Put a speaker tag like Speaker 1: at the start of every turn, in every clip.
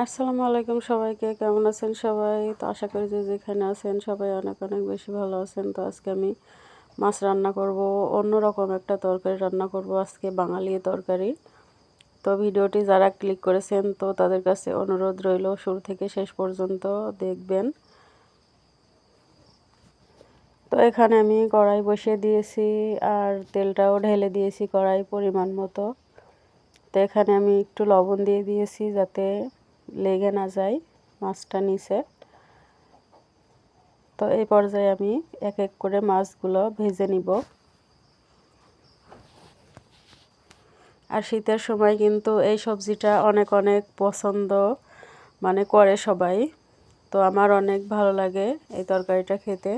Speaker 1: আসসালামু আলাইকুম সবাইকে, কেমন আছেন সবাই? তো আশা করি যে যেখানে আছেন সবাই অনেক অনেক বেশি ভালো আছেন। তো আজকে আমি মাছ রান্না করব, অন্যরকম একটা তরকারি রান্না করব, আজকে বাঙালি তরকারি। তো ভিডিওটি যারা ক্লিক করেছেন তো তাদের কাছে অনুরোধ রইল শুরু থেকে শেষ পর্যন্ত দেখবেন। তো এখানে আমি কড়াই বসিয়ে দিয়েছি আর তেলটাও ঢেলে দিয়েছি কড়াই পরিমাণ মতো। তো এখানে আমি একটু লবণ দিয়ে দিয়েছি যাতে লেগে না যায় মাছটা নিচে। তো এই পর্যায়ে আমি এক এক করে মাছগুলো ভেজে নিব। আর শীতের সময় কিন্তু এই সবজিটা অনেক অনেক পছন্দ করে সবাই। তো আমার অনেক ভালো লাগে এই তরকারিটা খেতে।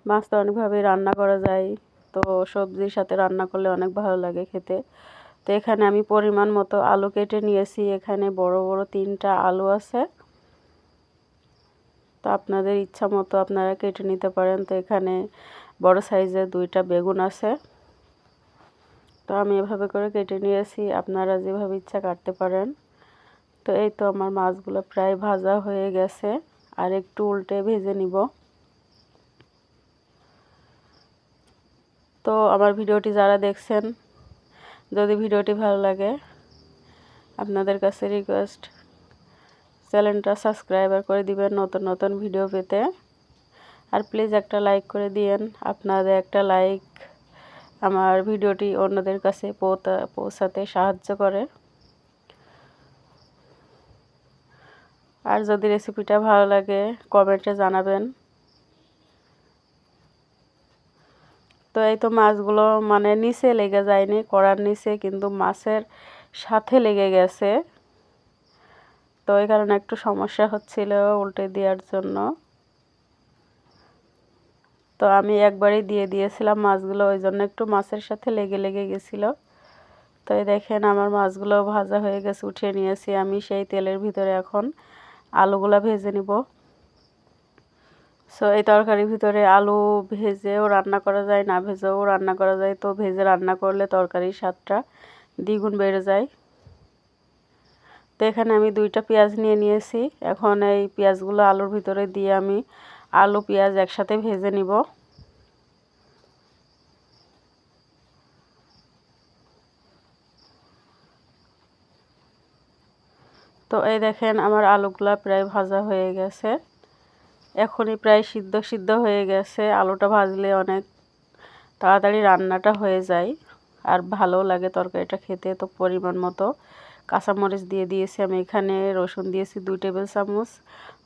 Speaker 1: মাছ তো অনেকভাবে রান্না করা যায়, তো সবজির সাথে রান্না করলে অনেক ভালো লাগে খেতে। তো এখানে আমি পরিমাণ মতো আলু কেটে নিয়েছি, এখানে বড় বড় 3টা আলু আছে। তো আপনাদের ইচ্ছা মতো আপনারা কেটে নিতে পারেন। তো এখানে বড় সাইজের 2টা বেগুন আছে। তো আমি এভাবে করে কেটে নিয়েছি, আপনারা যেভাবে ইচ্ছা কাটতে পারেন। তো এই তো আমার মাছগুলো প্রায় ভাজা হয়ে গেছে, আর একটু উল্টে ভেজে নিব। তো আমার ভিডিওটি যারা দেখছেন, যদি ভিডিওটি ভালো লাগে আপনাদের কাছে রিকোয়েস্ট চ্যানেলটা সাবস্ক্রাইব করে দিবেন নতুন নতুন ভিডিও পেতে। আর প্লিজ একটা লাইক করে দিয়েন, আপনাদের একটা লাইক আমার ভিডিওটি অন্যদের কাছে পৌঁছাতে সাহায্য করে। আর যদি রেসিপিটা ভালো লাগে কমেন্টে জানাবেন। তো এই তো মাছগুলো নিচে লেগে যায়নি কড়ার নিচে, কিন্তু মাছের সাথে লেগে গেছে। তো এই কারণে একটু সমস্যা হচ্ছিল উল্টে দেওয়ার জন্য। তো আমি একবারই দিয়ে দিয়েছিলাম মাছগুলো, ওই জন্য একটু মাছের সাথে লেগে লেগে গেছিলো। তো এই দেখেন আমার মাছগুলো ভাজা হয়ে গেছে, উঠিয়ে নিয়েছি। আমি সেই তেলের ভিতরে এখন আলুগুলা ভেজে নিব। সো এই তরকারির ভিতরে আলু ভেজেও রান্না করা যায়, না ভেজেও রান্না করা যায়। তো ভেজে রান্না করলে তরকারির স্বাদটা দ্বিগুণ বেড়ে যায়। তো এখানে আমি 2টা পেঁয়াজ নিয়ে নিয়েছি। এখন এই পেঁয়াজগুলো আলুর ভিতরে দিয়ে আমি আলু পেঁয়াজ একসাথে ভেজে নিব। তো এই দেখেন আমার আলুগুলা প্রায় ভাজা হয়ে গেছে, এখনই প্রায় সিদ্ধ সিদ্ধ হয়ে গেছে। আলুটা ভাজলে অনেক তাড়াতাড়ি রান্নাটা হয়ে যায় আর ভালো লাগে তরকারিটা খেতে। তো পরিমাণ মতো কাঁচামরিচ দিয়ে দিয়েছি আমি, এখানে রসুন দিয়েছি 2 টেবিল চামচ,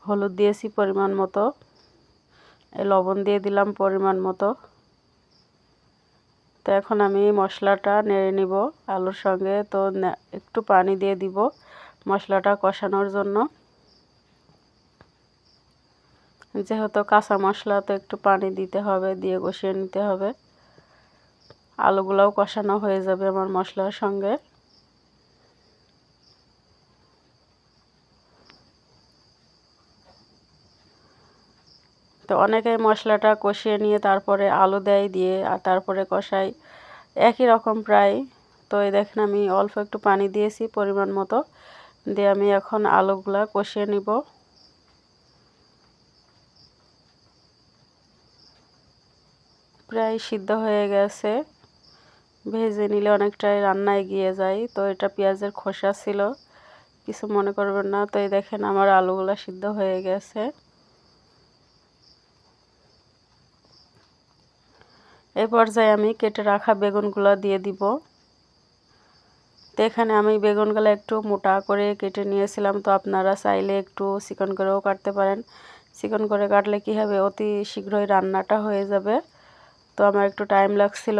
Speaker 1: হলুদ দিয়েছি পরিমাণ মতো, লবণ দিয়ে দিলাম পরিমাণ মতো। তো এখন আমি মশলাটা নেড়ে নিব আলুর সঙ্গে। তো একটু পানি দিয়ে দিব মশলাটা কষানোর জন্য, যেহেতু কাঁচা মশলা তো একটু পানি দিতে হবে, দিয়ে কষিয়ে নিতে হবে। আলুগুলাও কষানো হয়ে যাবে আমার মশলার সঙ্গে। তো অনেকে মশলাটা কষিয়ে নিয়ে তারপরে আলু দেয়, দিয়ে আর তারপরে কষাই, একই রকম প্রায়। তো এই দেখেন আমি অল্প একটু পানি দিয়েছি পরিমাণ মতো, দিয়ে আমি এখন আলুগুলা কষিয়ে নিব। প্রায় সিদ্ধ হয়ে গেছে, ভেজে নিলে অনেকটাই রান্না এগিয়ে যায়। তো এটা পেঁয়াজের খোসা ছিল, কিছু মনে করবেন না। তো এই দেখেন আমার আলুগুলা সিদ্ধ হয়ে গেছে। এই পর্যায়ে আমি কেটে রাখা বেগুনগুলো দিয়ে দিব। তো এখানে আমি বেগুনগুলো একটু মোটা করে কেটে নিয়েছিলাম। তো আপনারা চাইলে একটু চিকন করেও কাটতে পারেন। চিকন করে কাটলে কি হবে, অতি শীঘ্রই রান্নাটা হয়ে যাবে। তো আমার একটু টাইম লাগছিল,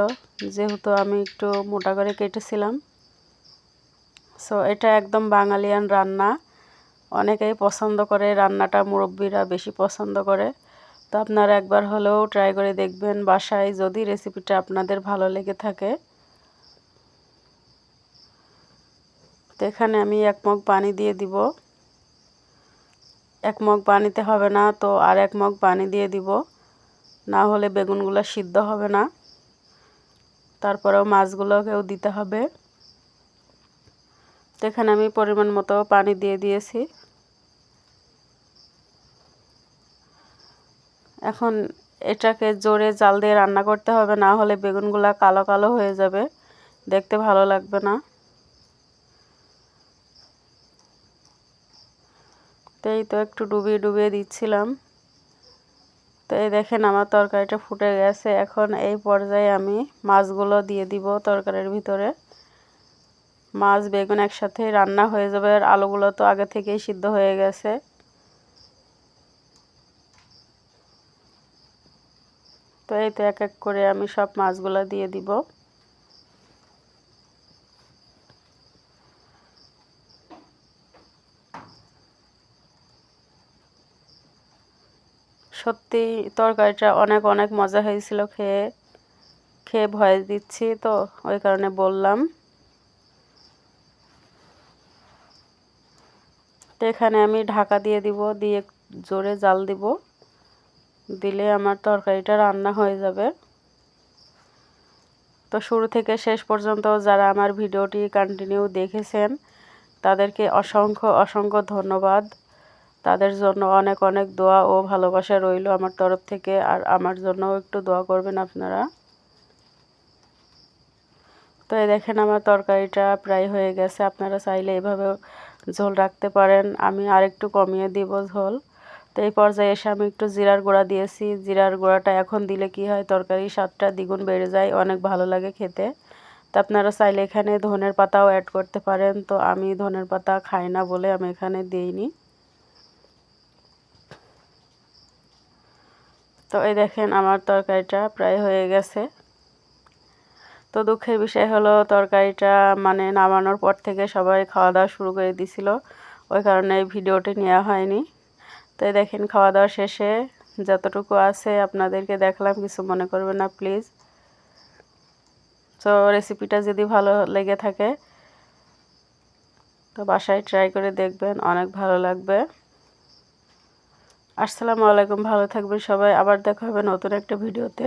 Speaker 1: যেহেতু আমি একটু মোটা করে কেটেছিলাম। সো এটা একদম বাঙালিয়ান রান্না, অনেকেই পছন্দ করে রান্নাটা, মুরব্বিরা বেশি পছন্দ করে। তো আপনারা একবার হলেও ট্রাই করে দেখবেন বাসায়, যদি রেসিপিটা আপনাদের ভালো লেগে থাকে। তো এখানে আমি 1 মগ পানি দিয়ে দিব। 1 মগ পানিতে হবে না, তো আর 1 মগ পানি দিয়ে দিব, না হলে বেগুনগুলো সিদ্ধ হবে না। তারপরেও মাছগুলোকেও দিতে হবে। তো এখানে আমি পরিমাণ মতো পানি দিয়ে দিয়েছি। এখন এটাকে জোরে জাল দিয়ে রান্না করতে হবে, না হলে বেগুনগুলা কালো কালো হয়ে যাবে, দেখতে ভালো লাগবে না। তো এই তো একটু ডুবিয়ে ডুবিয়ে দিচ্ছিলাম। তো এই দেখেন আমার তরকারিটা ফুটে গেছে। এখন এই পর্যায়ে আমি মাছগুলো দিয়ে দিব তরকারির ভিতরে। মাছ বেগুন একসাথে রান্না হয়ে যাবে, আর আলুগুলো তো আগে থেকেই সিদ্ধ হয়ে গেছে। তো এই তো এক এক করে আমি সব মাছগুলো দিয়ে দিব। সত্যি তরকারিটা অনেক অনেক মজা হয়েছিল, খেয়ে খেয়ে ভয়েস দিচ্ছি তো ওই কারণে বললাম। তো এখানে আমি ঢাকা দিয়ে দিব, দিয়ে জোরে জাল দিব, দিলে আমার তরকারিটা রান্না হয়ে যাবে। তো শুরু থেকে শেষ পর্যন্ত যারা আমার ভিডিওটি কন্টিনিউ দেখেছেন তাদেরকে অসংখ্য অসংখ্য ধন্যবাদ। তাদের জন্য অনেক অনেক দোয়া ও ভালোবাসা রইল আমার তরফ থেকে, আর আমার জন্যও একটু দোয়া করবেন আপনারা। তো এই দেখেন আমার তরকারিটা প্রায় হয়ে গেছে। আপনারা চাইলে এভাবেও ঝোল রাখতে পারেন, আমি আরেকটু কমিয়ে দিব ঝোল। তো এই পর্যায়ে এসে আমি একটু জিরার গুঁড়া দিয়েছি। জিরার গুঁড়াটা এখন দিলে কি হয়, তরকারির স্বাদটা দ্বিগুণ বেড়ে যায়, অনেক ভালো লাগে খেতে। তো আপনারা চাইলে এখানে ধনের পাতাও অ্যাড করতে পারেন, তো আমি ধনের পাতা খাই না বলে আমি এখানে দিইনি। তো এই দেখেন আমার তরকারিটা প্রায় হয়ে গেছে। তো দুঃখের বিষয় হলো তরকারিটা মানে নামানোর পর থেকে সবাই খাওয়া দাওয়া শুরু করে দিছিল, ওই কারণে ভিডিওটি নেওয়া হয়নি। তো এই দেখেন খাওয়া দাওয়া শেষে যতটুকু আছে আপনাদেরকে দেখলাম, কিছু মনে করবেন না প্লিজ। তো রেসিপিটা যদি ভালো লেগে থাকে তো বাসায় ট্রাই করে দেখবেন, অনেক ভালো লাগবে। আসসালামু আলাইকুম, ভালো থাকবেন সবাই, আবার দেখা হবে নতুন একটা ভিডিওতে।